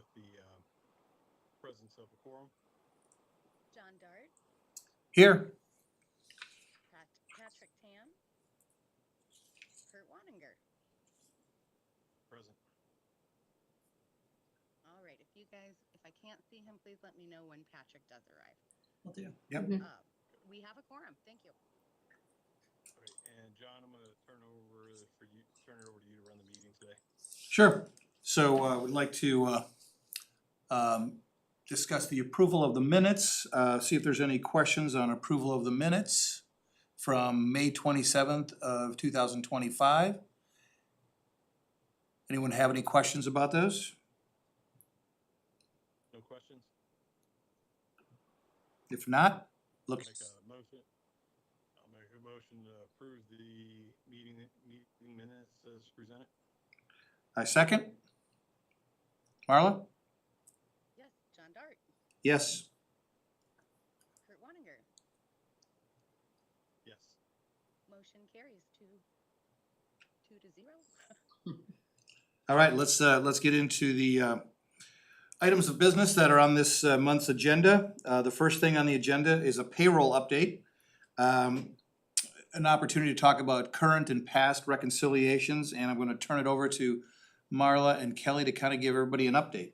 with the presence of a quorum. John Dart, Here. Patrick Tam, Kurt Waninger. Present. All right, if I can't see him, please let me know when Patrick does arrive. Will do. Yep. We have a quorum. Thank you. All right, and John, I'm going to turn it over to you to run the meeting today. Sure. So we'd like to discuss the approval of the minutes, see if there's any questions on approval of the minutes from May 27th of 2025. Anyone have any questions about those? No questions? If not, look. I'll make a motion to approve the meeting minutes as presented. I second. Marla? Yes, John Dart, Yes. Kurt Waninger. Yes. Motion carries 2-0. All right, let's get into the items of business that are on this month's agenda. The first thing on the agenda is a payroll update. An opportunity to talk about current and past reconciliations, and I'm going to turn it over to Marla and Kelly to kind of give everybody an update.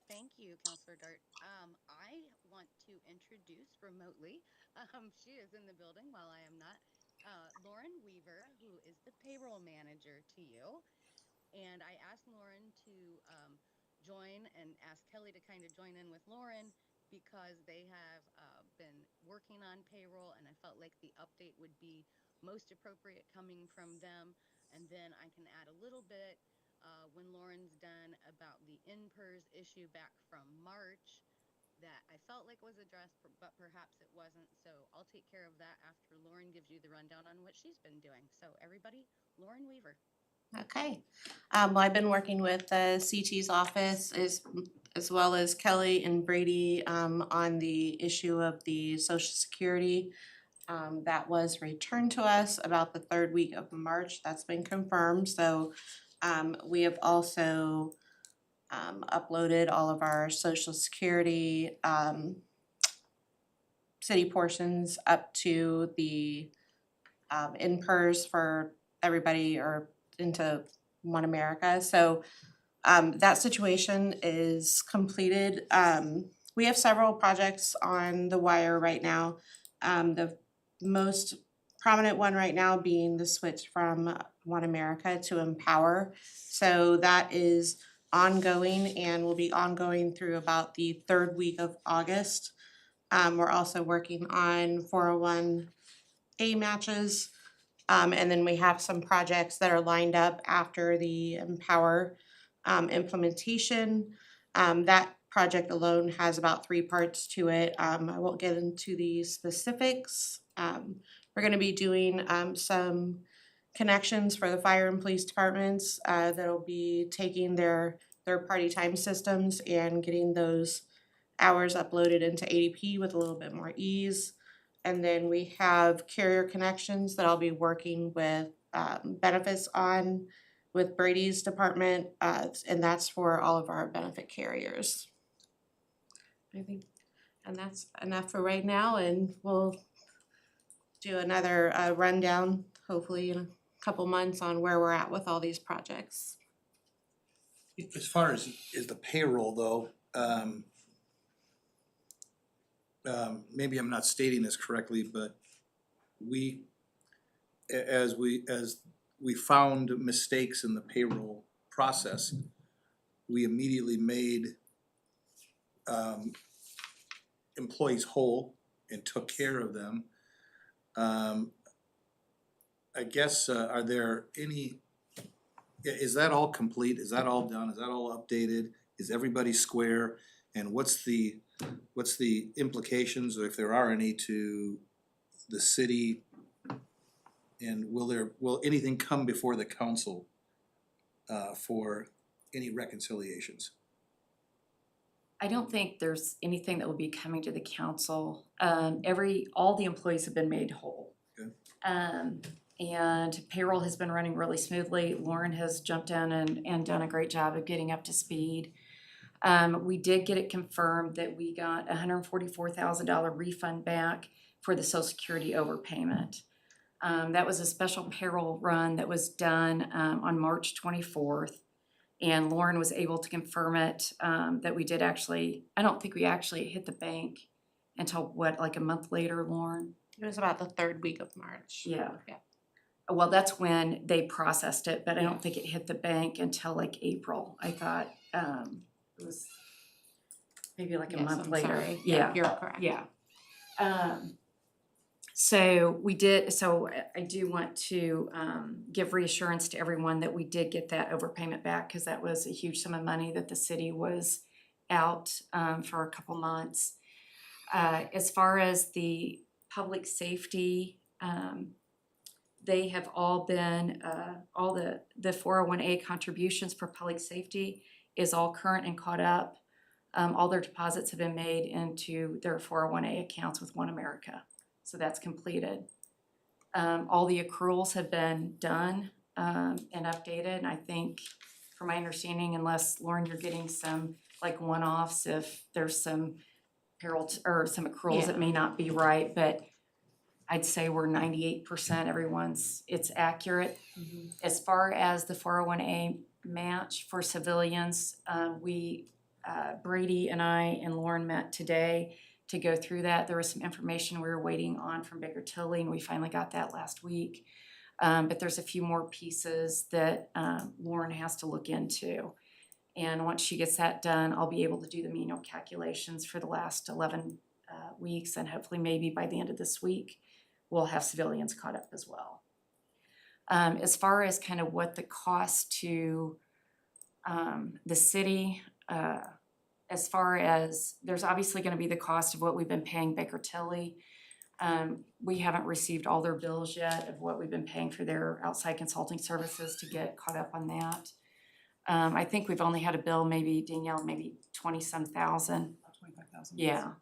Thank you, Counselor Dart. I want to introduce remotely, she is in the building while I am not, Lauren Weaver, who is the payroll manager to you. And I asked Lauren to join and asked Kelly to kind of join in with Lauren because they have been working on payroll, and I felt like the update would be most appropriate coming from them. And then I can add a little bit when Lauren's done about the in-PERS issue back from March that I felt like was addressed, but perhaps it wasn't. So I'll take care of that after Lauren gives you the rundown on what she's been doing. So everybody, Lauren Weaver. Okay. Well, I've been working with the CT's office as well as Kelly and Brady on the issue of the Social Security that was returned to us about the third week of March. That's been confirmed. So we have also uploaded all of our Social Security city portions up to the in-PERS for everybody or into One America. So that situation is completed. We have several projects on the wire right now. The most prominent one right now being the switch from One America to Empower. So that is ongoing and will be ongoing through about the third week of August. We're also working on 401A matches. And then we have some projects that are lined up after the Empower implementation. That project alone has about 3 parts to it. I won't get into the specifics. We're going to be doing some connections for the fire and police departments that'll be taking their third-party time systems and getting those hours uploaded into ADP with a little bit more ease. And then we have carrier connections that I'll be working with benefits on with Brady's department, and that's for all of our benefit carriers. I think, and that's enough for right now, and we'll do another rundown, hopefully in a couple months, on where we're at with all these projects. As far as the payroll though, maybe I'm not stating this correctly, but as we found mistakes in the payroll process, we immediately made employees whole and took care of them. I guess, are there any, is that all complete? Is that all done? Is that all updated? Is everybody square? And what's the implications, or if there are any, to the city? And will anything come before the council for any reconciliations? I don't think there's anything that will be coming to the council. All the employees have been made whole. Okay. and payroll has been running really smoothly. Lauren has jumped in and done a great job of getting up to speed. We did get it confirmed that we got $144,000 refund back for the Social Security overpayment. That was a special payroll run that was done on March 24th. And Lauren was able to confirm it, that we did actually, I don't think we actually hit the bank until what, like a month later, Lauren? It was about the third week of March. Yeah. Yeah. Well, that's when they processed it, but I don't think it hit the bank until like April. I thought, it was maybe like a Yes, month I'm later. sorry. Yeah. You're correct. Yeah. So we did, so I do want to give reassurance to everyone that we did get that overpayment back, because that was a huge sum of money that the city was out for a couple months. As far as the public safety, they have all been, all the 401A contributions for public safety is all current and caught up. All their deposits have been made into their 401A accounts with One America. So that's completed. All the accruals have been done and updated. And I think, from my understanding, unless Lauren, you're getting some like one-offs, if there's some payroll or some accruals that may not be right, but I'd say we're 98%. It's accurate. As far as the 401A match for civilians, Brady and I and Lauren met today to go through that. There was some information we were waiting on from Baker Tilly, and we finally got that last week. But there's a few more pieces that Lauren has to look into. And once she gets that done, I'll be able to do the manual calculations for the last 11 weeks, and hopefully maybe by the end of this week, we'll have civilians caught up as well. As far as kind of what the cost to the city, as far as, there's obviously gonna be the cost of what we've been paying Baker Tilly. We haven't received all their bills yet of what we've been paying for their outside consulting services to get caught up on that. I think we've only had a bill, maybe Danielle, maybe 20-some thousand. 25,000. Yeah.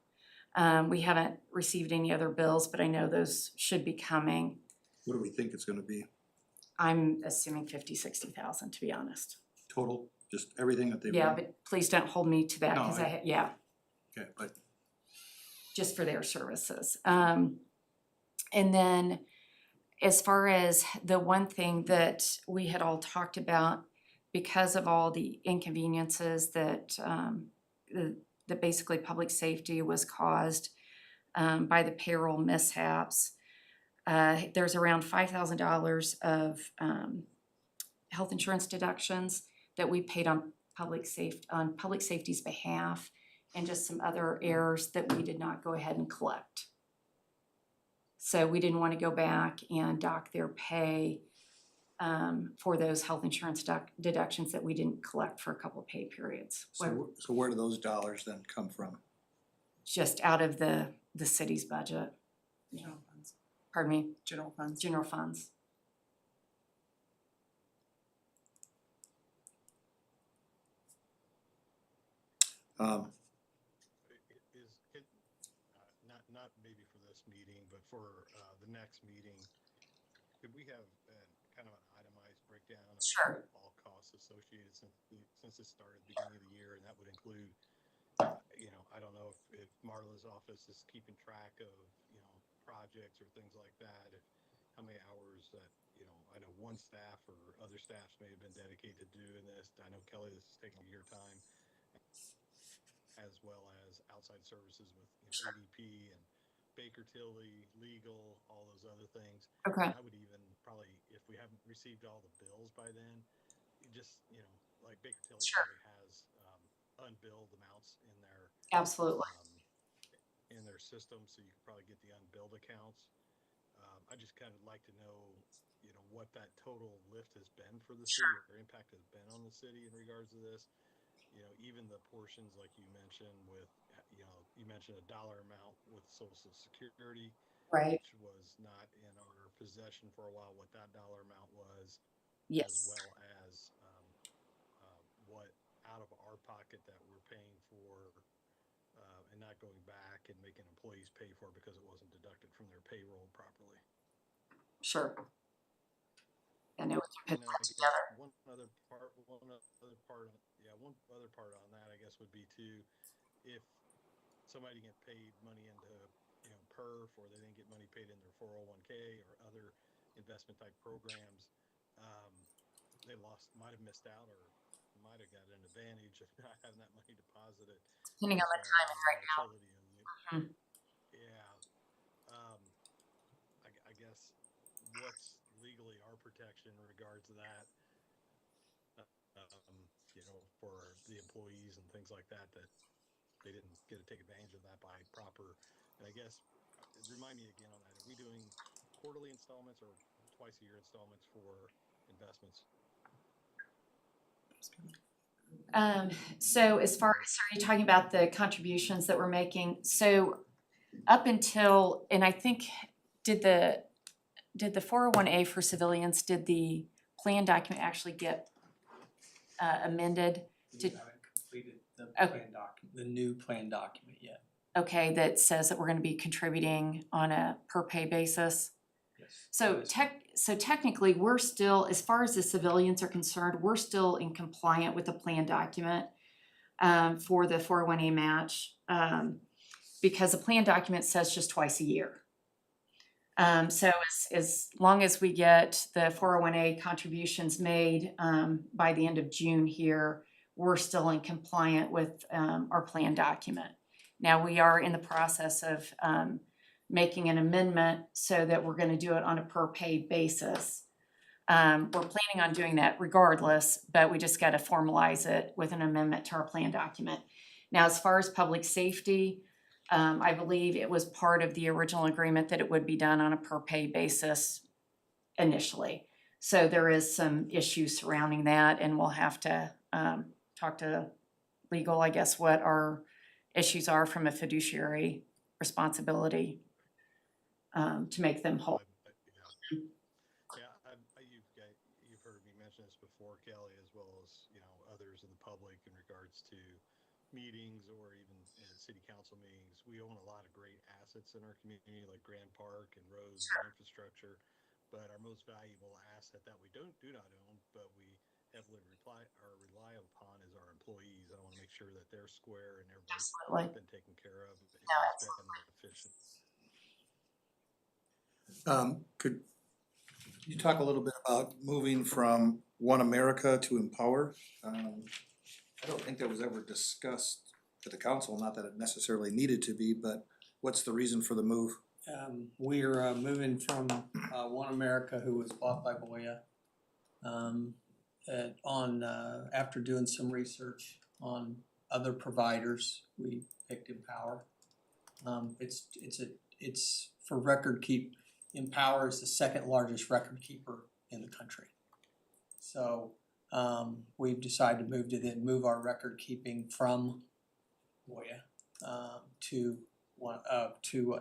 We haven't received any other bills, but I know those should be coming. What do we think it's gonna be? I'm assuming 50-60,000, to be honest. Total, just everything that they've Yeah, done? but please don't hold me to that, No, because I- yeah, Okay, but just for their services. And then as far as the one thing that we had all talked about, because of all the inconveniences that that basically public safety was caused by the payroll mishaps, there's around $5,000 of health insurance deductions that we paid on public safety's behalf, and just some other errors that we did not go ahead and collect. So we didn't want to go back and dock their pay for those health insurance deductions that we didn't collect for a couple of pay periods. so where do those dollars then come from? Just out of the city's budget. General funds. Pardon me, General funds. general funds. Not maybe for this meeting, but for the next meeting, could we have kind of an itemized breakdown of Sure. all costs associated since it started at the beginning of the year, and that would include, I don't know if Marla's office is keeping track of, projects or things like that, how many hours that, I know one staff or other staffs may have been dedicated to doing this. I know Kelly, this is taking your time, as well as outside services with ADP and Baker Tilly, legal, all those other things. Okay. I would even probably, if we haven't received all the bills by then, just, like Baker Tilly Sure. probably has unbilled amounts in their Absolutely. system, so you could probably get the unbilled accounts. I just kind of like to know, what that total lift has been for the city, or impact has been on the city in regards to this. Even the portions like you mentioned with, you mentioned a dollar amount with Social Security, Right. which was not in our possession for a while, what that dollar amount was, as Yes. well as what out of our pocket that we're paying for, and not going back and making employees pay for it because it wasn't deducted from their payroll properly. Sure. I know we can put And then that I guess together. one other part, one other part on that, I guess, would be too, if somebody get paid money into, perf, or they didn't get money paid in their 401k or other investment type programs, um, they might have missed out, or might have got an advantage of not having that money deposited Depending on based the on timing the right now. volatility of it. Mhm. Yeah. Um, I guess what's legally our protection in regards to that, for the employees and things like that, that they didn't get to take advantage of that by proper. And I guess, remind me again on that. Are we doing quarterly installments or twice a year installments for investments? So as far as, are you talking about the contributions that we're making? So up until, and I think, did the 401A for civilians, did the plan document actually get amended? We haven't completed the Oh. plan document, the new plan document yet. Okay, that says that we're gonna be contributing on a per pay basis? Yes. So That is- so technically, we're still, as far as the civilians are concerned, we're still in compliant with the plan document for the 401A match, because the plan document says just twice a year. So as long as we get the 401A contributions made by the end of June here, we're still in compliant with our plan document. Now, we are in the process of making an amendment so that we're gonna do it on a per pay basis. We're planning on doing that regardless, but we just gotta formalize it with an amendment to our plan document. Now, as far as public safety, I believe it was part of the original agreement that it would be done on a per pay basis initially. So there is some issues surrounding that, and we'll have to talk to legal, I guess, what our issues are from a fiduciary responsibility to make them whole. You've heard me mention this before, Kelly, as well as, others in the public in regards to meetings or even city council meetings. We own a lot of great assets in our community, like Grand Park and roads and infrastructure. But our most valuable asset that we do not own, but we heavily rely upon, is our employees. I want to make sure that they're square and everybody's Absolutely. been taken care of and No, it's been efficient. Could you talk a little bit about moving from One America to Empower? I don't think that was ever discussed at the council, not that it necessarily needed to be, but what's the reason for the move? We're moving from One America, who was bought by Voya. After doing some research on other providers, we picked Empower. It's for record keep. Empower is the second largest record keeper in the country. So we've decided to move our record keeping from Voya to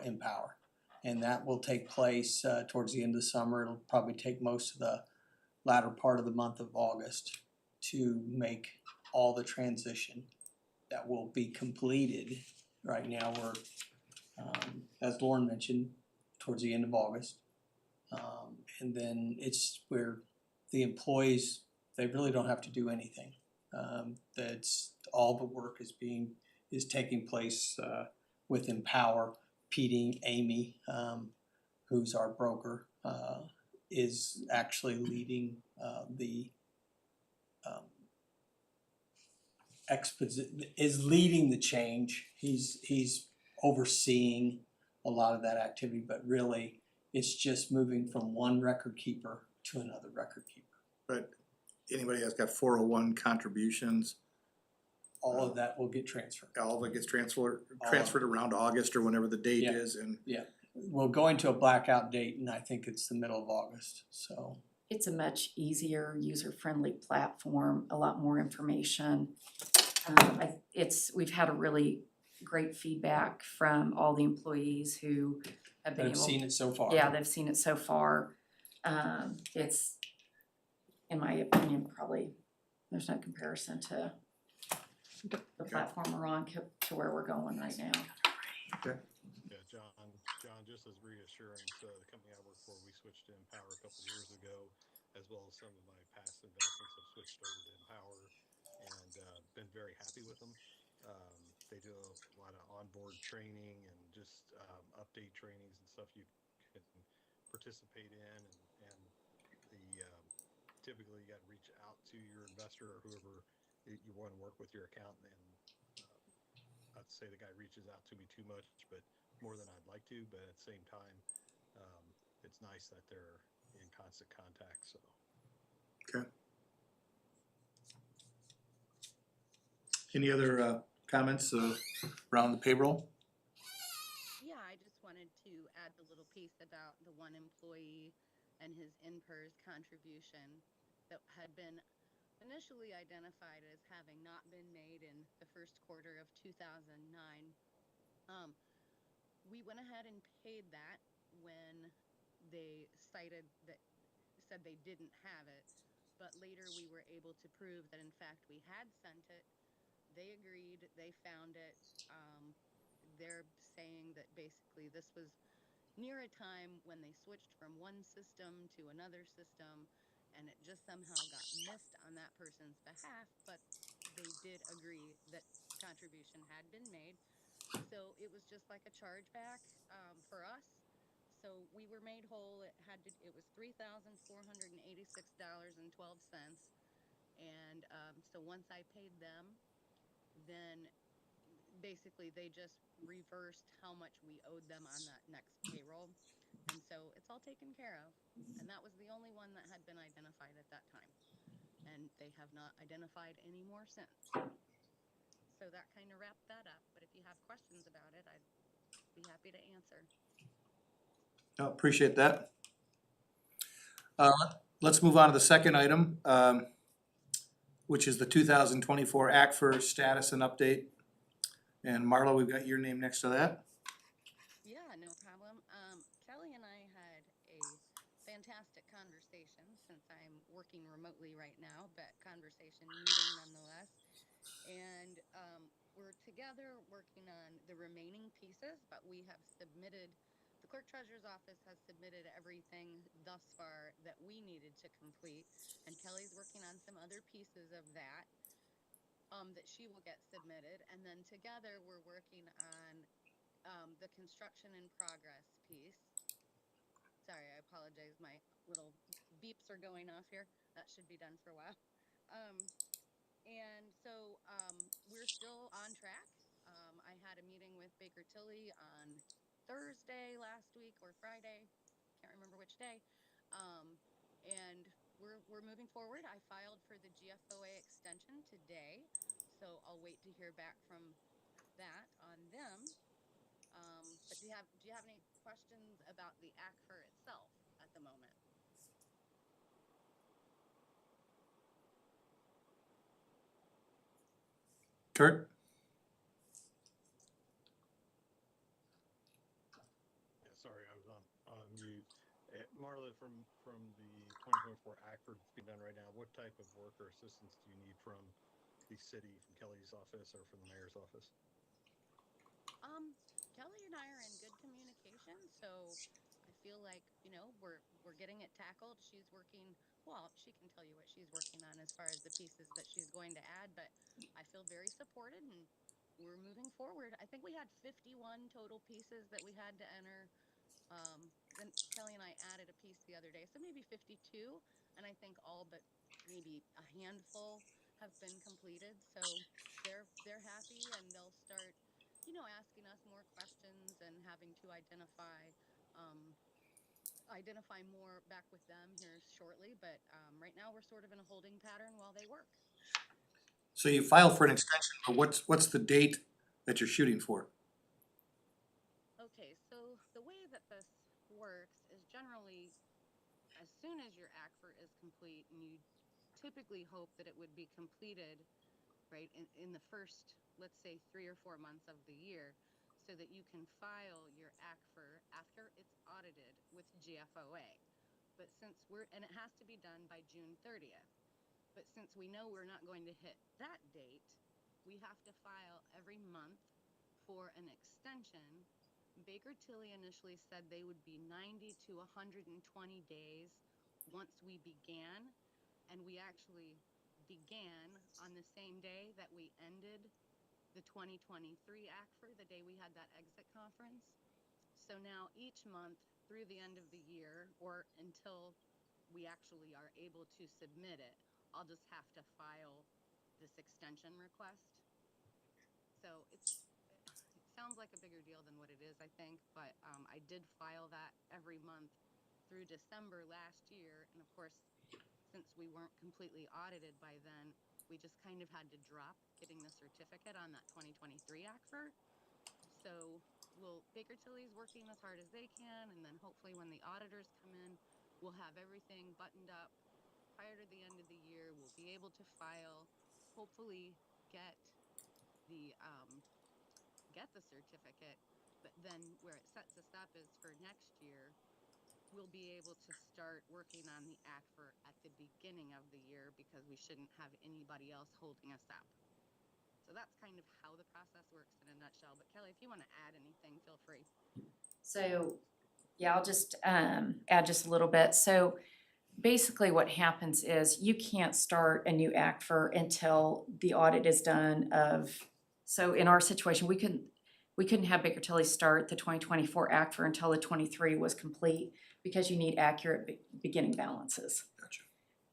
Empower. And that will take place towards the end of the summer. It'll probably take most of the latter part of the month of August to make all the transition. That will be completed. Right now we're, as Lauren mentioned, towards the end of August. And then it's where the employees, they really don't have to do anything. That's all the work is taking place with Empower. Pete, Amy, who's our broker, is actually leading the change. He's overseeing a lot of that activity, but really it's just moving from one record keeper to another record keeper. But anybody that's got 401 contributions, All of that will get transferred. all of it gets transferred around August or whenever the date Yeah. is, and We're going to a blackout date, and I think it's the middle of August, so. It's a much easier, user-friendly platform, a lot more information. We've had a really great feedback from all the employees who have been I've able. seen it so far. Yeah, they've seen it so far. It's, in my opinion, probably, there's no comparison to the platform we're on to where we're going right now. Yeah, John, just as reassurance, the company I work for, we switched to Empower a couple of years ago. as well as some of my past investments have switched over to Empower and been very happy with them. They do a lot of onboard training and just update trainings and stuff you can participate in, and the typically you got to reach out to your investor or whoever you want to work with your account. And not to say the guy reaches out to me too much, but more than I'd like to. But at the same time, um, it's nice that they're in constant contact. So Okay. Any other comments around the payroll? Yeah, I just wanted to add the little piece about the one employee and his in-PERS contribution that had been initially identified as having not been made in the first quarter of 2009. Um, we went ahead and paid that when they cited that said they didn't have it, but later we were able to prove that in fact we had sent it. They agreed, they found it. Um, they're saying that basically this was near a time when they switched from one system to another system, and it just somehow got missed on that person's behalf, but they did agree that contribution had been made. So it was just like a chargeback for us. So we were made whole. It was $3,486.12, and so once I paid them, then basically they just reversed how much we owed them on that next payroll. And so it's all taken care of. And that was the only one that had been identified at that time. And they have not identified any more since. So that kind of wrapped that up. But if you have questions about it, I'd be happy to answer. No, appreciate that. Let's move on to the second item, which is the 2024 ACFR status and update. And Marla, we've got your name next to that. Yeah, no problem. Kelly and I had a fantastic conversation since I'm working remotely right now, but conversation meeting nonetheless. And we're together working on the remaining pieces, but we have submitted, the clerk treasurer's office has submitted everything thus far that we needed to complete, and Kelly's working on some other pieces of that that she will get submitted, and then together we're working on the construction in progress piece. Sorry, I apologize, my little beeps are going off here. That should be done for a while. Um, and so we're still on track. I had a meeting with Baker Tilly on Thursday last week or Friday, can't remember which day. And we're moving forward. I filed for the GFOA extension today, so I'll wait to hear back from that on them. But do you have any questions about the ACFR itself at the moment? Kurt? yeah, sorry, I was on mute. Marla, from the 2024 ACFR that's being done right now, what type of work or assistance do you need from the city, from Kelly's office, or from the mayor's office? Kelly and I are in good communication, so I feel like, we're getting it tackled. She's working, well, she can tell you what she's working on as far as the pieces that she's going to add, but I feel very supported and we're moving forward. I think we had 51 total pieces that we had to enter. Then Kelly and I added a piece the other day, so maybe 52, and I think all but maybe a handful have been completed. So they're happy and they'll start, asking us more questions and having to identify more back with them here shortly. But right now we're sort of in a holding pattern while they work. So you filed for an extension, but what's the date that you're shooting for? Okay, so the way that this works is generally as soon as your ACFR is complete, and you typically hope that it would be completed right in the first, let's say, 3 or 4 months of the year, so that you can file your ACFR after it's audited with GFOA. But and it has to be done by June 30th. But since we know we're not going to hit that date, we have to file every month for an extension. Baker Tilly initially said they would be 90 to 120 days once we began, and we actually began on the same day that we ended the 2023 ACFR, the day we had that exit conference. So now each month through the end of the year, or until we actually are able to submit it, I'll just have to file this extension request. So it sounds like a bigger deal than what it is, I think, but I did file that every month through December last year, and of course, since we weren't completely audited by then, we just kind of had to drop getting the certificate on that 2023 ACFR. So Baker Tilly's working as hard as they can, and then hopefully when the auditors come in, we'll have everything buttoned up prior to the end of the year. We'll be able to file, hopefully get the certificate, but then where it sets us up is for next year, we'll be able to start working on the ACFR at the beginning of the year because we shouldn't have anybody else holding us up. So that's kind of how the process works in a nutshell. But Kelly, if you want to add anything, feel free. So, yeah, I'll just add just a little bit. So basically what happens is you can't start a new ACFR until the audit is done so in our situation, we couldn't have Baker Tilly start the 2024 ACFR until the 23 was complete because you need accurate beginning balances. Gotcha.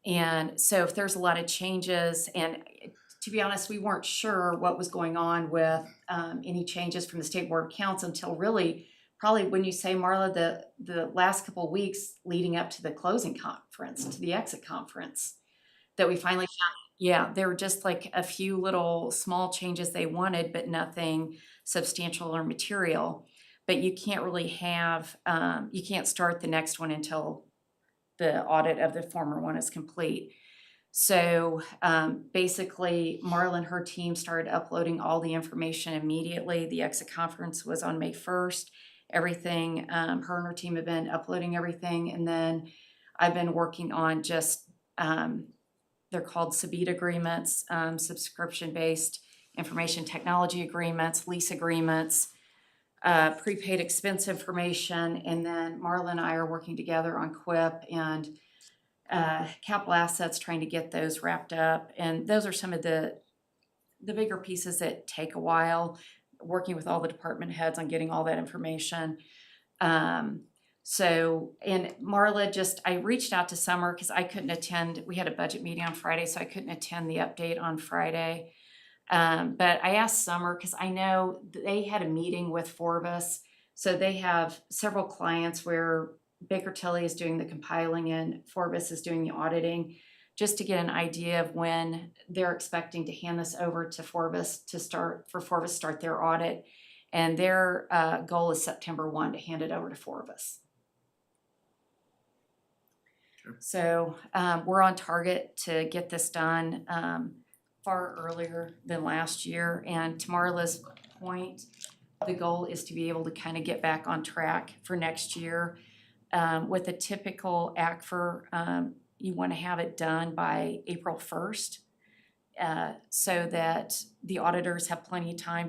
And so if there's a lot of changes, and to be honest, we weren't sure what was going on with any changes from the State Board of Accounts until really probably when you say, Marla, the last couple of weeks leading up to the closing conference, to the exit conference, that we finally found. Yeah, there were just like a few little small changes they wanted, but nothing substantial or material. But you can't really you can't start the next one until the audit of the former one is complete. So basically, Marla and her team started uploading all the information immediately. The exit conference was on May 1st. Everything, her and her team have been uploading everything. And then I've been working on just, they're called SABIT agreements, subscription-based information technology agreements, lease agreements, prepaid expense information. And then Marla and I are working together on QUIP and capital assets, trying to get those wrapped up. And those are some of the bigger pieces that take a while, working with all the department heads on getting all that information. And Marla, I reached out to Summer because I couldn't attend. We had a budget meeting on Friday, so I couldn't attend the update on Friday. But I asked Summer because I know they had a meeting with Forbes. So they have several clients where Baker Tilly is doing the compiling and Forbes is doing the auditing, just to get an idea of when they're expecting to hand this over to Forbes to start their audit. And their goal is September 1 to hand it over to Forbes. Sure. So we're on target to get this done far earlier than last year. And to Marla's point, the goal is to be able to kind of get back on track for next year. With a typical ACFR, you want to have it done by April 1st so that the auditors have plenty of time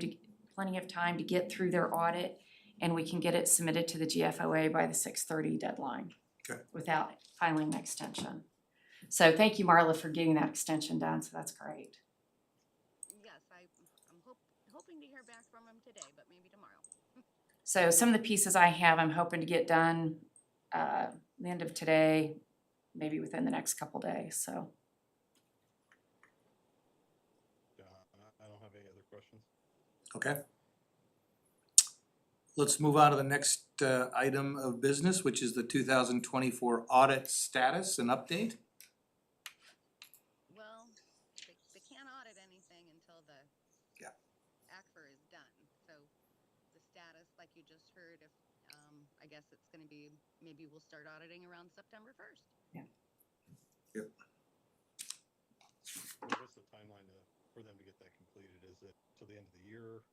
to get through their audit, and we can get it submitted to the GFOA by the 6/30 deadline. Okay. Without filing an extension. So thank you, Marla, for getting that extension done. So that's great. Yes, I'm hoping to hear back from them today, but maybe tomorrow. So some of the pieces I have, I'm hoping to get done the end of today, maybe within the next couple days. So I don't have any other questions. Okay. Let's move on to the next item of business, which is the 2024 audit status and update. Well, they can't audit anything until the ACFR is done. So the status, like you just heard, if I guess it's going to be, maybe we'll start auditing around September 1st. Yep. What's the timeline for them to get that completed? Is it till the end of the year?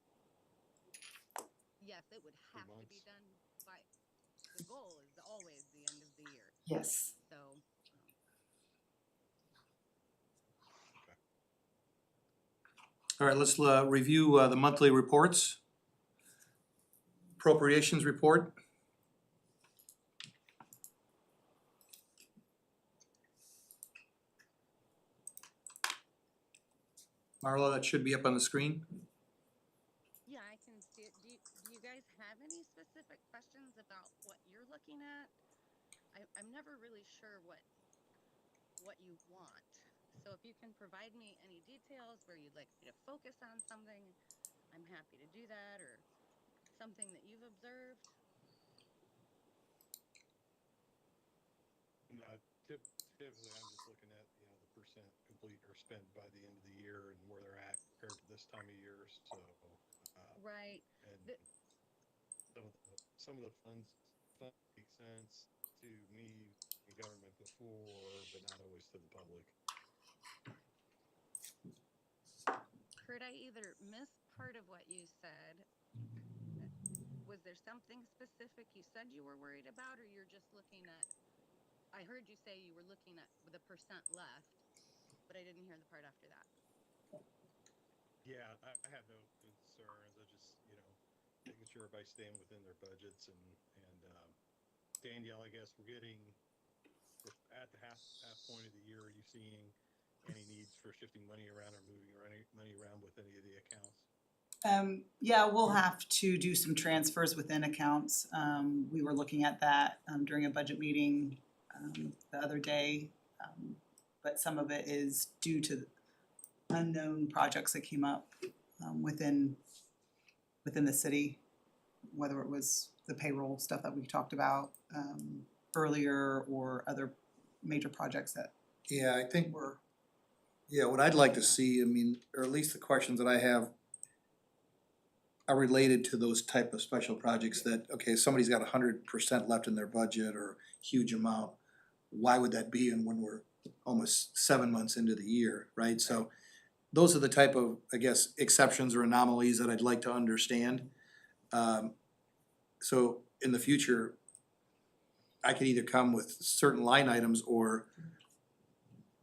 Yes, it would have to be done by, the goal is always the end of the year. yes. So, All right, let's review the monthly reports. Appropriations report. Marlo, that should be up on the screen. Yeah, I can see it. Do you guys have any specific questions about what you're looking at? I'm never really sure what you want. So if you can provide me any details where you'd like me to focus on something, I'm happy to do that, or something that you've observed. Typically, I'm just looking at, the percent complete or spent by the end of the year and where they're at compared to this time of year. So, Right. and The, some of the funds make sense to me in government before, but not always to the public. Kurt, I either missed part of what you said. Was there something specific you said you were worried about, or you're just looking at? I heard you say you were looking at the percent left, but I didn't hear the part after that. Yeah, I have no concerns. I just, making sure everybody's staying within their budgets and Danielle, I guess we're at the half point of the year. Are you seeing any needs for shifting money around or moving any money around with any of the accounts? Yeah, we'll have to do some transfers within accounts. We were looking at that during a budget meeting the other day. But some of it is due to unknown projects that came up within the city, whether it was the payroll stuff that we talked about earlier or other major projects that Yeah, I think, were. yeah, what I'd like to see, I mean, or at least the questions that I have are related to those type of special projects that, okay, somebody's got 100% left in their budget or huge amount. Why would that be? And when we're almost 7 months into the year, right? So those are the type of, I guess, exceptions or anomalies that I'd like to understand. So in the future, I could either come with certain line items or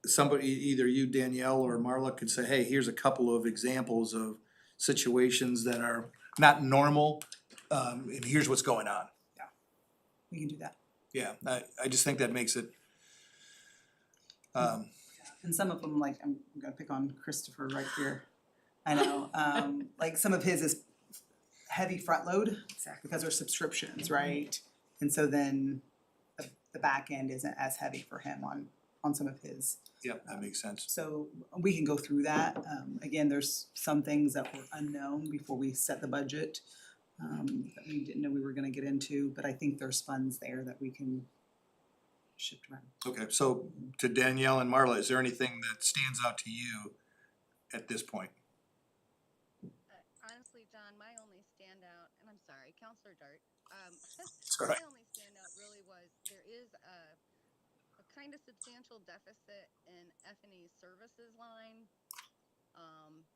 somebody, either you, Danielle, or Marla could say, hey, here's a couple of examples of situations that are not normal, and here's what's going on. We can do that. Yeah, I just think that makes it, And some of them, like, I'm gonna pick on Christopher right here. I know, like some of his is heavy front load because they're subscriptions, right? And so then the back end isn't as heavy for him on some of his. yeah, that makes sense. So we can go through that. Again, there's some things that were unknown before we set the budget that we didn't know we were gonna get into, but I think there's funds there that we can shift around. Okay, so to Danielle and Marla, is there anything that stands out to you at this point? Honestly, John, my only standout, and I'm sorry, Counselor Dart, It's all right. my only standout really was there is a kind of substantial deficit in F&E services line.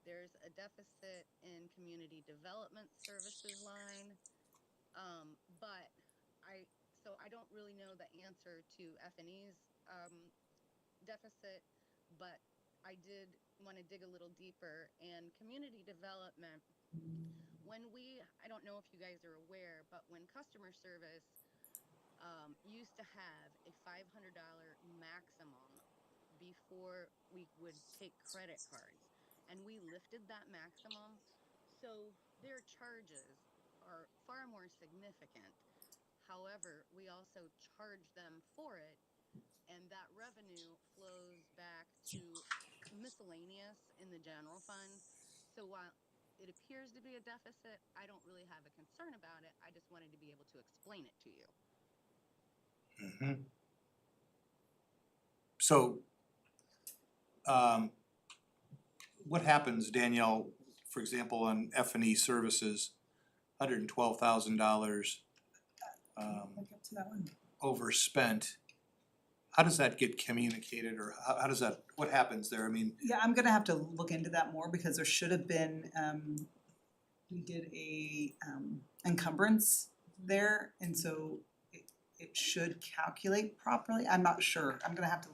There's a deficit in community development services line. But I don't really know the answer to F&E's deficit, but I did want to dig a little deeper. And community development, I don't know if you guys are aware, but when customer service used to have a $500 maximum before we would take credit cards, and we lifted that maximum, so their charges are far more significant. However, we also charge them for it, and that revenue flows back to miscellaneous in the general fund. So while it appears to be a deficit, I don't really have a concern about it. I just wanted to be able to explain it to you. So, what happens, Danielle, for example, on F&E services, $112,000 Look up to that one. overspent? How does that get communicated, or how does that, what happens there? I mean, Yeah, I'm gonna have to look into that more because there should have been, we did a encumbrance there, and so it should calculate properly. I'm not sure. I'm gonna have to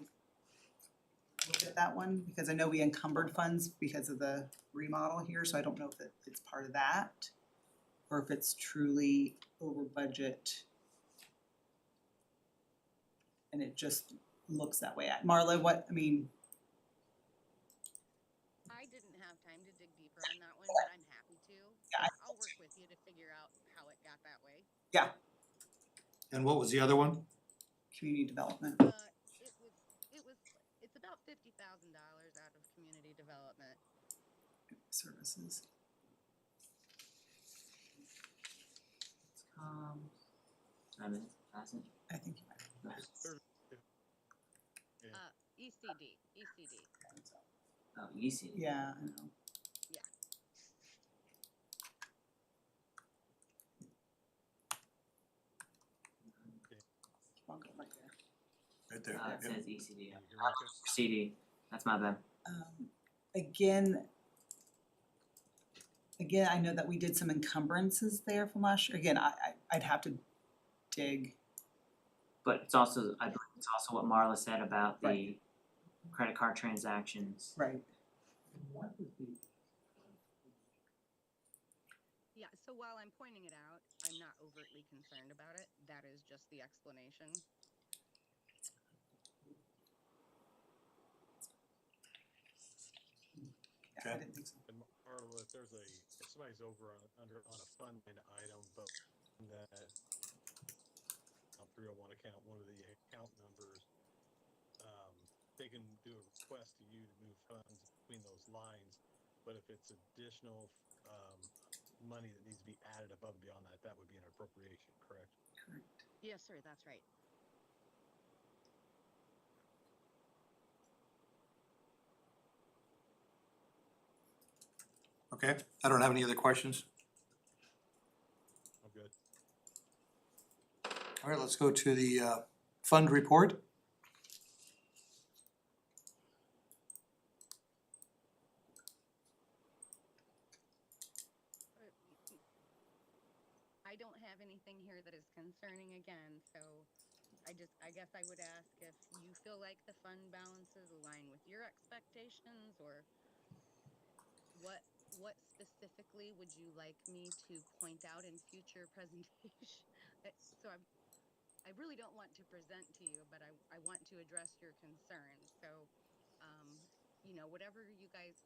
look at that one because I know we encumbered funds because of the remodel here, so I don't know if it's part of that or if it's truly over budget. And it just looks that way. Marla, I I didn't have time And what was the other one? Community development. It's about $50,000 out of community development. Services. I mean, hasn't. I think There's- Yeah. ECD. Oh, easy. yeah, I know. I'll go right there. Right there. It Yep. says ECD. Can you hear me okay? CD. That's my bad. Again, I know that we did some encumbrances there from last year. Again, I'd have to dig. But it's also, I believe it's also what Marla said about the Right. credit card transactions. Right. Yeah, so while I'm pointing it out, I'm not overtly concerned about it. That is just the explanation. Yeah, I didn't think so. And Marla, if somebody's over on a fund item, but that 301 account, one of the account numbers, they can do a request to you to move funds between those lines. But if it's additional money that needs to be added above and beyond that, that would be an appropriation, correct? Correct. Yes, sir, that's right. Okay, I don't have any other questions. I'm good. All right, let's go to the fund report. I don't have anything here that is concerning again, so I guess I would ask if you feel like the fund balances align with your expectations, or what specifically would you like me to point out in future presentations? So I really don't want to present to you, but I want to address your concerns. So, whatever you guys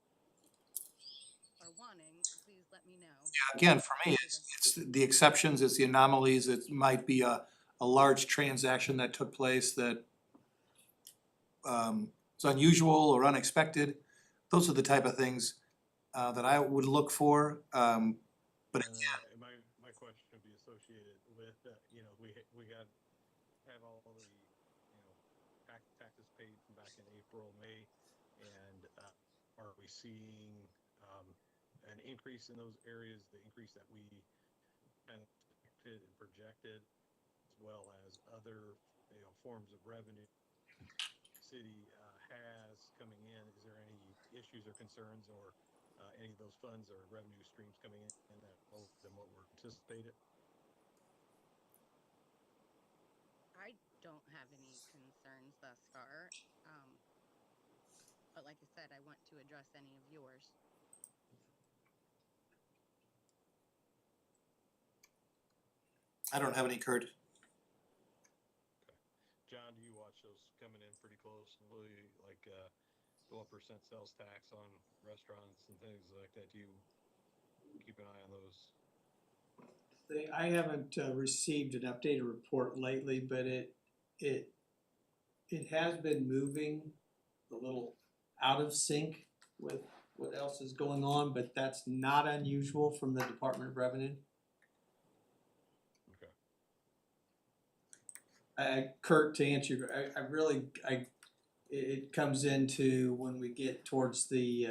are wanting, please let me know. Again, for me, it's the exceptions, it's the anomalies, it might be a large transaction that took place that is unusual or unexpected. Those are the type of things that I would look for. But And my question would be associated with, we have all the, taxes paid from back in April, May, and are we seeing an increase in those areas, the increase that we kind of expected and projected, as well as other, forms of revenue city has coming in? Is there any issues or concerns, or any of those funds or revenue streams coming in that lower than what were anticipated? I don't have any concerns thus far. But like I said, I want to address any of yours. I don't have any, Kurt. John, do you watch those coming in pretty closely, like the 1% sales tax on restaurants and things like that? Do you keep an eye on those? I haven't received an updated report lately, but it has been moving a little out of sync with what else is going on, but that's not unusual from the Department of Revenue. Okay. Kurt, to answer, it comes into when we get towards the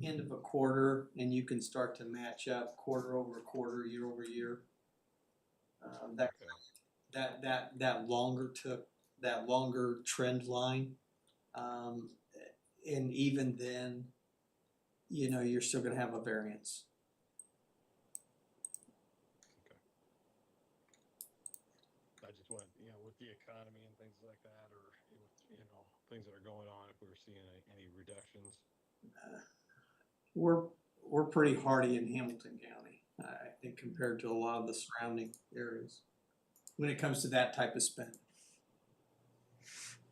end of a quarter and you can start to match up quarter over quarter, year over year. That longer trend line, and even then, you're still gonna have a variance. I just want, with the economy and things like that, or with, things that are going on, if we were seeing any reductions. We're pretty hardy in Hamilton County, I think, compared to a lot of the surrounding areas when it comes to that type of spend.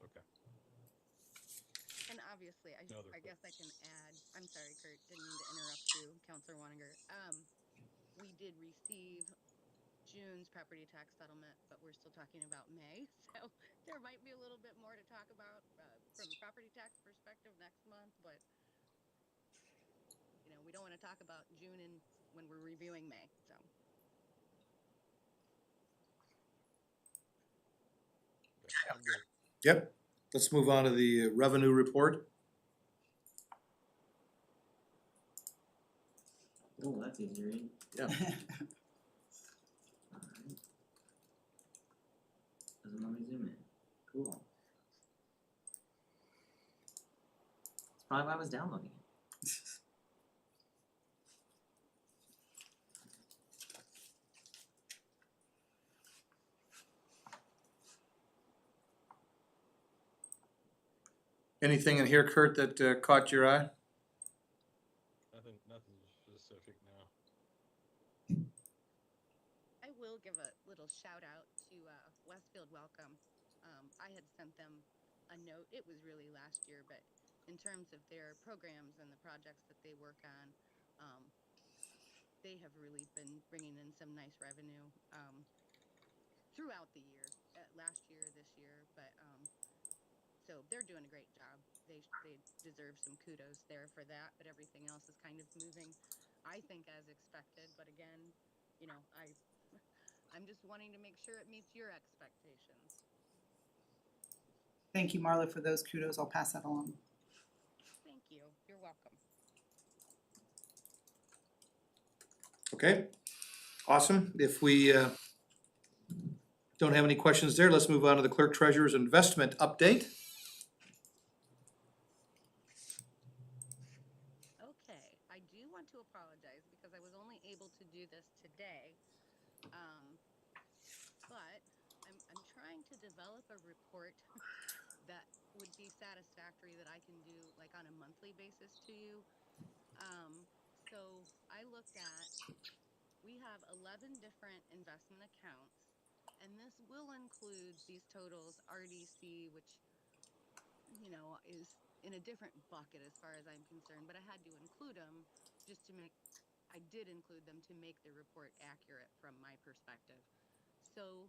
Okay. And obviously, I guess I can add, I'm sorry, Kurt, didn't mean to interrupt you, Counselor Waninger. We did receive June's property tax settlement, but we're still talking about May. So there might be a little bit more to talk about from a property tax perspective next month, but we don't want to talk about June and when we're reviewing May. So I'm good. Yep, let's move on to the revenue report. Oh, that's easy to read. Yeah. Alright. Doesn't let me zoom in. Cool. That's probably why I was downloading it. Anything in here, Kurt, that caught your eye? Nothing specific now. I will give a little shout out to Westfield Welcome. I had sent them a note. It was really last year, but in terms of their programs and the projects that they work on, they have really been bringing in some nice revenue throughout the year, last year, this year. But so they're doing a great job. They deserve some kudos there for that. But everything else is kind of moving, I think, as expected. But again, I'm just wanting to make sure it meets your expectations. Thank you, Marla, for those kudos. I'll pass that along. Thank you. You're welcome. Okay, awesome. If we don't have any questions there, let's move on to the clerk treasurer's investment update. Okay, I do want to apologize because I was only able to do this today. But I'm trying to develop a report that would be satisfactory that I can do like on a monthly basis to you. So I looked at, we have 11 different investment accounts, and this will include these totals RDC, which is in a different bucket as far as I'm concerned, but I had to include them just to make, I did include them to make the report accurate from my perspective. So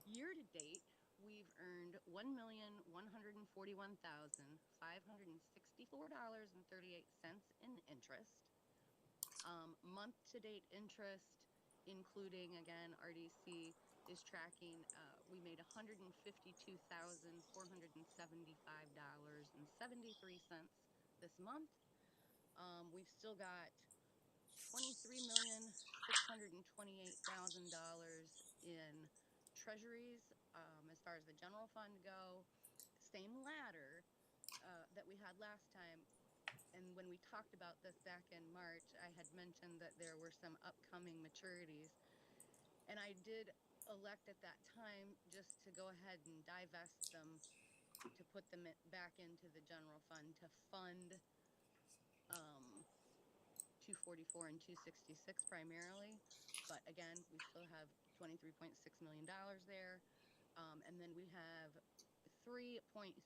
year to date, we've earned $1,141,564.38 in interest. Month to date interest, including again RDC, is tracking. We made $152,475.73 this month. We've still got $23,628,000 in treasuries as far as the general fund go. Same ladder that we had last time. And when we talked about this back in March, I had mentioned that there were some upcoming maturities. And I did elect at that time just to go ahead and divest them, to put them back into the general fund to fund 244 and 266 primarily. But again, we still have $23.6 million there. And then we have 3.354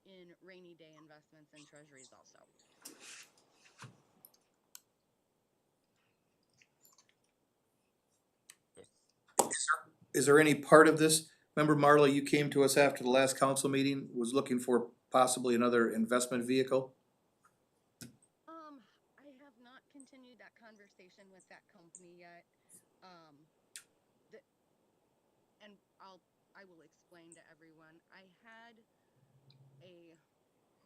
in rainy day investments and treasuries also. Is there any part of this, remember Marla, you came to us after the last council meeting, was looking for possibly another investment vehicle? I have not continued that conversation with that company yet. And I will explain to everyone. I had a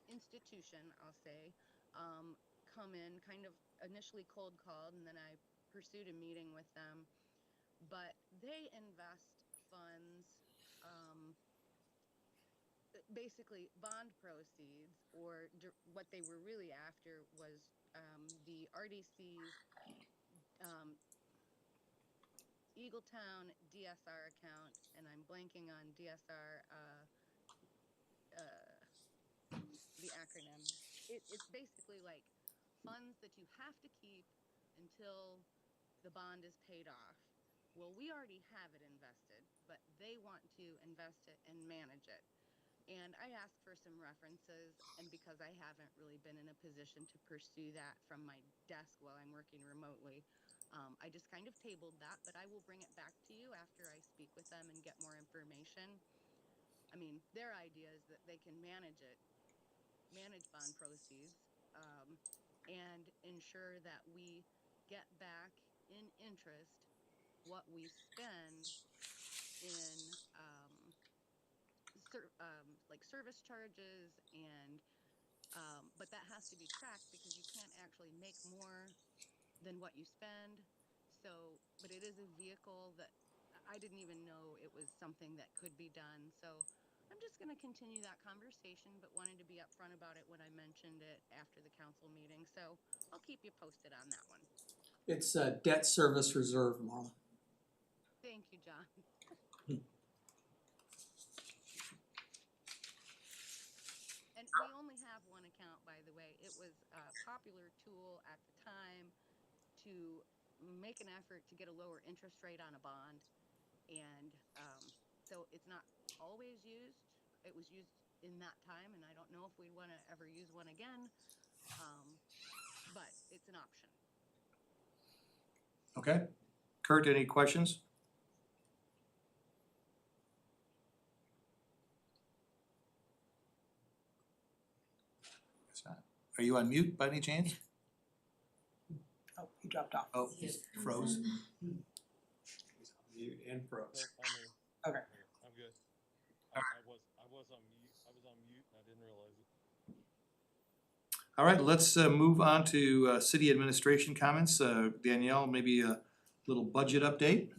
institution, I'll say, come in, kind of initially cold called, and then I pursued a meeting with them. But they invest funds, basically bond proceeds, or what they were really after was the RDC's Eagletown DSR account, and I'm blanking on DSR, the acronym. It's basically like funds that you have to keep until the bond is paid off. Well, we already have it invested, but they want to invest it and manage it. And I asked for some references, and because I haven't really been in a position to pursue that from my desk while I'm working remotely, I just kind of tabled that, but I will bring it back to you after I speak with them and get more information. I mean, their idea is that they can manage bond proceeds, and ensure that we get back in interest what we spend in, like service charges and, but that has to be tracked because you can't actually make more than what you spend. So, but it is a vehicle that I didn't even know it was something that could be done. So I'm just gonna continue that conversation, but wanted to be upfront about it when I mentioned it after the council meeting. So I'll keep you posted on that one. It's a debt service reserve, Marla. Thank you, John. And we only have one account, by the way. It was a popular tool at the time to make an effort to get a lower interest rate on a bond. And so it's not always used. It was used in that time, and I don't know if we'd want to ever use one again, but it's an option. Okay. Kurt, any questions? Guess not. Are you on mute by any chance? Oh, he dropped off. Oh, he's froze. Mute and froze. I'm here. Okay. I'm good. I was on mute. I was on mute and I didn't realize it. All right, let's move on to city administration comments. Danielle, maybe a little budget update.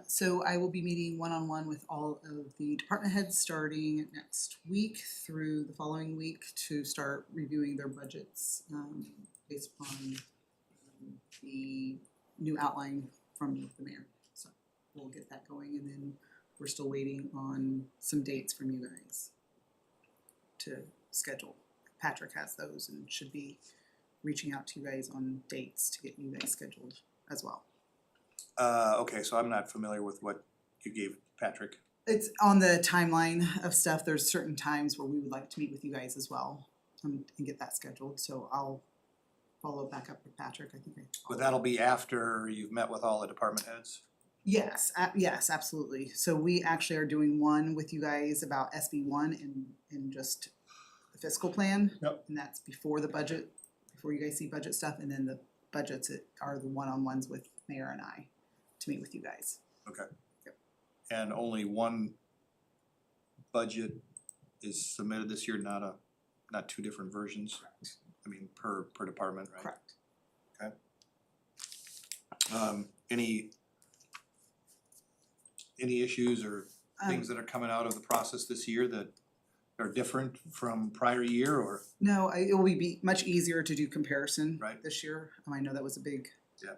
So I will be meeting one-on-one with all of the department heads starting next week through the following week to start reviewing their budgets, based upon the new outline from the mayor. So we'll get that going, and then we're still waiting on some dates from you guys to schedule. Patrick has those and should be reaching out to you guys on dates to get you guys scheduled as well. Okay, so I'm not familiar with what you gave Patrick. It's on the timeline of stuff. There's certain times where we would like to meet with you guys as well, and get that scheduled. So I'll follow back up with Patrick. I think But that'll be after you've met with all the department heads? Yes, yes, absolutely. So we actually are doing one with you guys about SB1 and just the fiscal plan. Yep. And that's before the budget, before you guys see budget stuff, and then the budgets are the one-on-ones with Mayor and I to meet with you guys. Okay. Yep. And only one budget is submitted this year, not two different versions? Correct. I mean, per department, right? Correct. Any issues or things that are coming out of the process this year that are different from prior year or? No, it will be much easier to do comparison Right. this year. I know that was a big Yeah.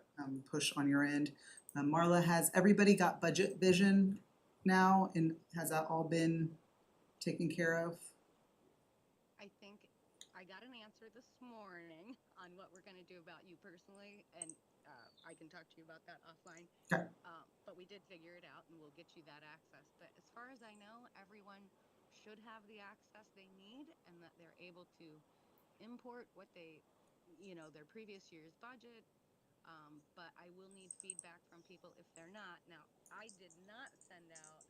push on your end. Marla, has everybody got budget vision now, and has that all been taken care of? I think I got an answer this morning on what we're gonna do about you personally, and I can talk to you about that offline. Okay. But we did figure it out, and we'll get you that access. But as far as I know, everyone should have the access they need, and that they're able to import what they, their previous year's budget. But I will need feedback from people if they're not. Now, I did not send out.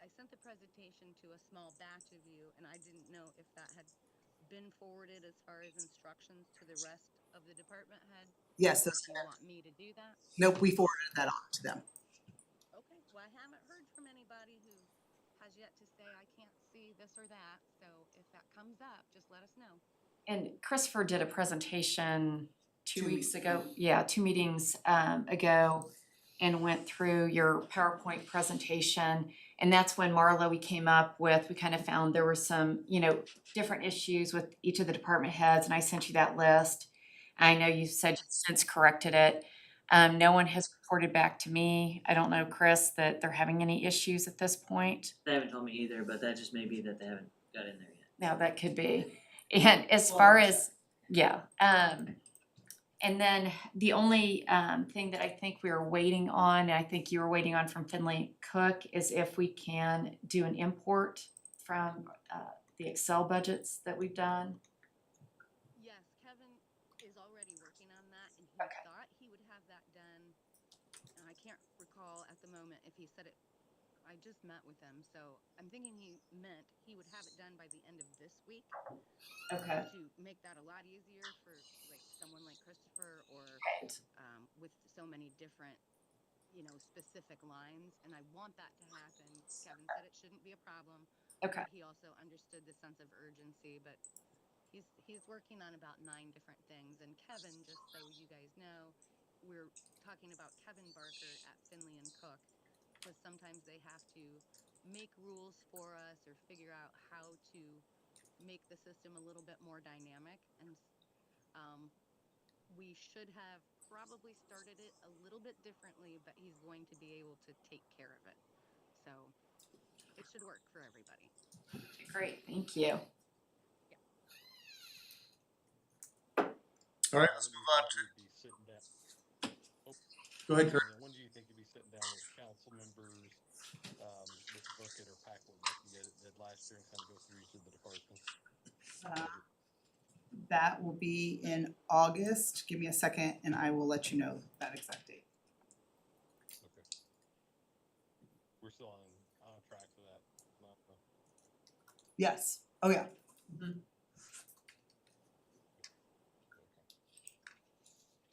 I sent the presentation to a small batch of you, and I didn't know if that had been forwarded as far as instructions to the rest of the department head. Yes, If you want me to do that. nope, we forwarded that on to them. Okay, well, I haven't heard from anybody who has yet to say, I can't see this or that, so if that comes up, just let us know. And Christopher did a presentation 2 2 weeks weeks ago, yeah, 2 meetings ago, and went through your PowerPoint presentation. And that's when Marla, we came up with, we kind of found there were some, different issues with each of the department heads, and I sent you that list. I know you said you've since corrected it. No one has reported back to me. I don't know, Chris, that they're having any issues at this point. They haven't told me either, but that just may be that they haven't got in there yet. Now, that could be. And as far as, yeah, and then the only thing that I think we were waiting on, and I think you were waiting on from Finley Cook, is if we can do an import from the Excel budgets that we've done. Yes, Kevin is already working on that, and he Okay. thought he would have that done. And I can't recall at the moment if he said it. I just met with him, so I'm thinking he meant he would have it done by the end of this week Okay. to make that a lot easier for like someone like Christopher or with so many different, specific lines. And I want that to happen. Kevin said it shouldn't be a problem. Okay. But he also understood the sense of urgency, but he's working on about 9 different things. And Kevin, just so you guys know, we're talking about Kevin Barker at Finley and Cook, because sometimes they have to make rules for us or figure out how to make the system a little bit more dynamic. And we should have probably started it a little bit differently, but he's going to be able to take care of it. So it should work for everybody. Great, thank you. All right, John, let's when do move you on think to, you'd be sitting down? Oh, go ahead, Kurt. Daniel, when do you think you'd be sitting down with council members, with the booklet or packet like you did last year and kind of go through each of the departments? Budget? That will be in August. Give me a second and I will let you know that exact date. Okay. We're still on track for that. Not the- Yes, oh yeah. okay.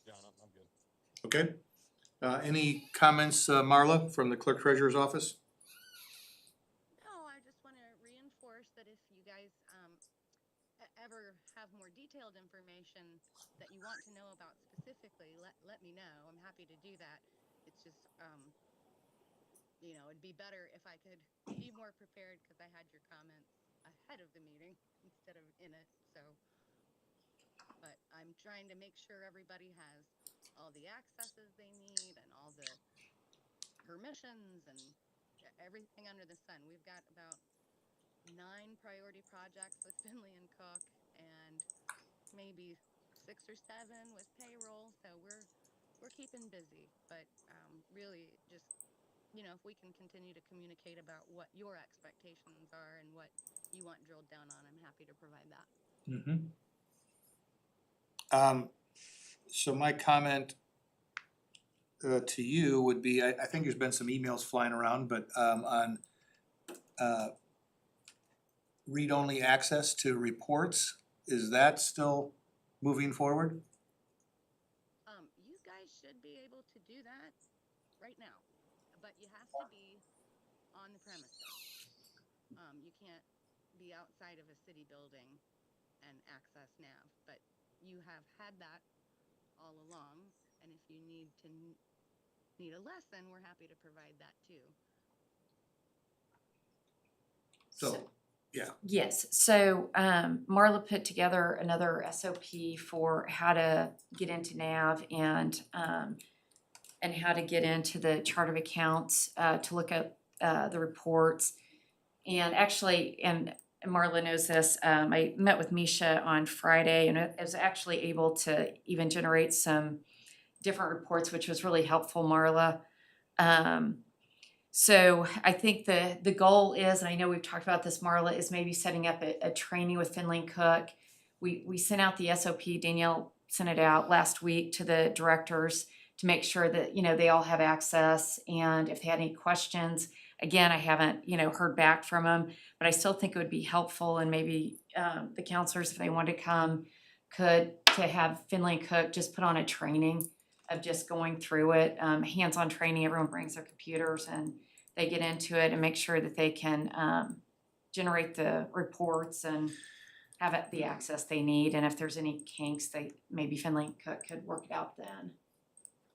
John, I'm good. Okay. Any comments, Marla, from the clerk treasurer's office? No, I just want to reinforce that if you guys ever have more detailed information that you want to know about specifically, let me know. I'm happy to do that. It's just it'd be better if I could be more prepared because I had your comments ahead of the meeting instead of in it. So, but I'm trying to make sure everybody has all the accesses they need and all the permissions and everything under the sun. We've got about 9 priority projects with Finley and Cook and maybe 6 or 7 with payroll. So we're keeping busy, but really just if we can continue to communicate about what your expectations are and what you want drilled down on, I'm happy to provide that. Mm-hmm. So my comment to you would be, I think there's been some emails flying around, but on read-only access to reports, is that still moving forward? You guys should be able to do that right now, but you have to be on the premises. You can't be outside of a city building and access NAV, but you have had that all along. And if you need a lesson, we're happy to provide that too. So, yeah. Yes, so Marla put together another SOP for how to get into NAV and how to get into the chart of accounts to look at the reports. And actually, and Marla knows this, I met with Misha on Friday and I was actually able to even generate some different reports, which was really helpful, Marla. So I think the goal is, and I know we've talked about this, Marla, is maybe setting up a training with Finley and Cook. We sent out the SOP, Danielle sent it out last week to the directors to make sure that, they all have access. And if they had any questions, again, I haven't, heard back from them, but I still think it would be helpful and maybe the counselors, if they wanted to come, to have Finley and Cook just put on a training of just going through it, hands-on training. Everyone brings their computers and they get into it and make sure that they can generate the reports and have the access they need. And if there's any kinks, maybe Finley and Cook could work it out then.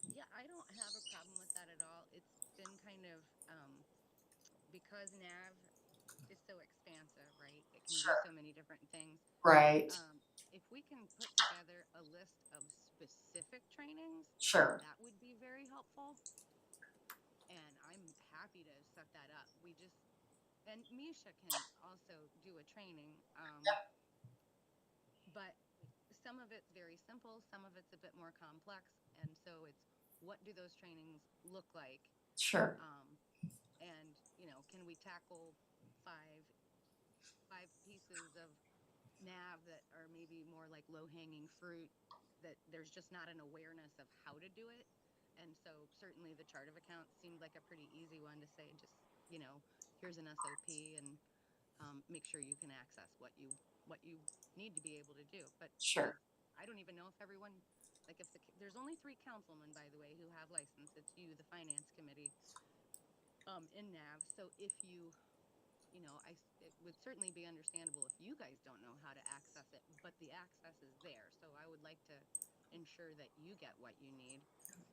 Yeah, I don't have a problem with that at all. It's been kind of because NAV is so expansive, right? It can do so many different things. Right. If we can put together a list of specific trainings, Sure. that would be very helpful. And I'm happy to set that up. And Misha can also do a training. But some of it's very simple, some of it's a bit more complex. And so it's, what do those trainings look like? Sure. And, can we tackle five pieces of NAV that are maybe more like low-hanging fruit that there's just not an awareness of how to do it. And so certainly the chart of accounts seemed like a pretty easy one to say, just, you know, here's an SOP and make sure you can access what you need to be able to do. But Sure. I don't even know if everyone, like if there's only 3 councilmen, by the way, who have license. It's you, the finance committee, in NAV. So if you, you know, it would certainly be understandable if you guys don't know how to access it, but the access is there. So I would like to ensure that you get what you need.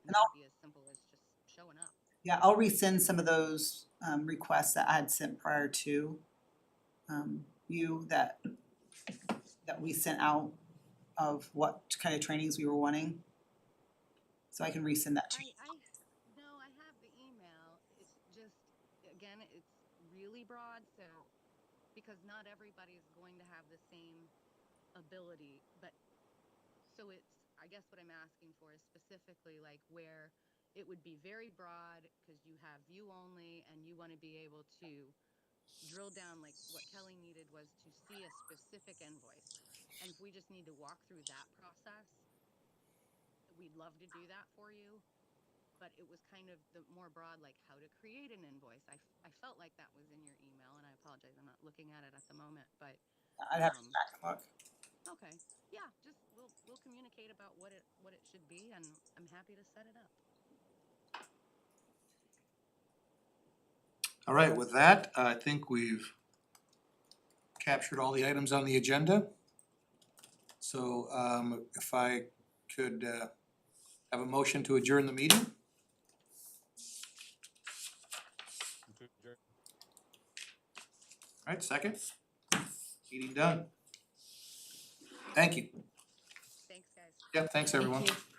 And that would be as simple as just showing up. Yeah, I'll resend some of those requests that I had sent prior to you that we sent out of what kind of trainings we were wanting. So I can resend that to you. No, I have the email. It's just, again, it's really broad, so, because not everybody is going to have the same ability, but, so it's, I guess what I'm asking for is specifically like where it would be very broad, because you have view only, and you want to be able to drill down, like what Kelly needed was to see a specific invoice. And if we just need to walk through that process, we'd love to do that for you. But it was kind of the more broad, like how to create an invoice. I felt like that was in your email, and I apologize, I'm not looking at it at the moment, but I'd have to go back and look. okay, yeah, just we'll communicate about what it should be, and I'm happy to set it up. All right, with that, I think we've captured all the items on the agenda. So if I could have a motion to adjourn the meeting? All right, second. Meeting done. Thank you. Thanks, guys. Yeah, thanks, everyone. Thank you.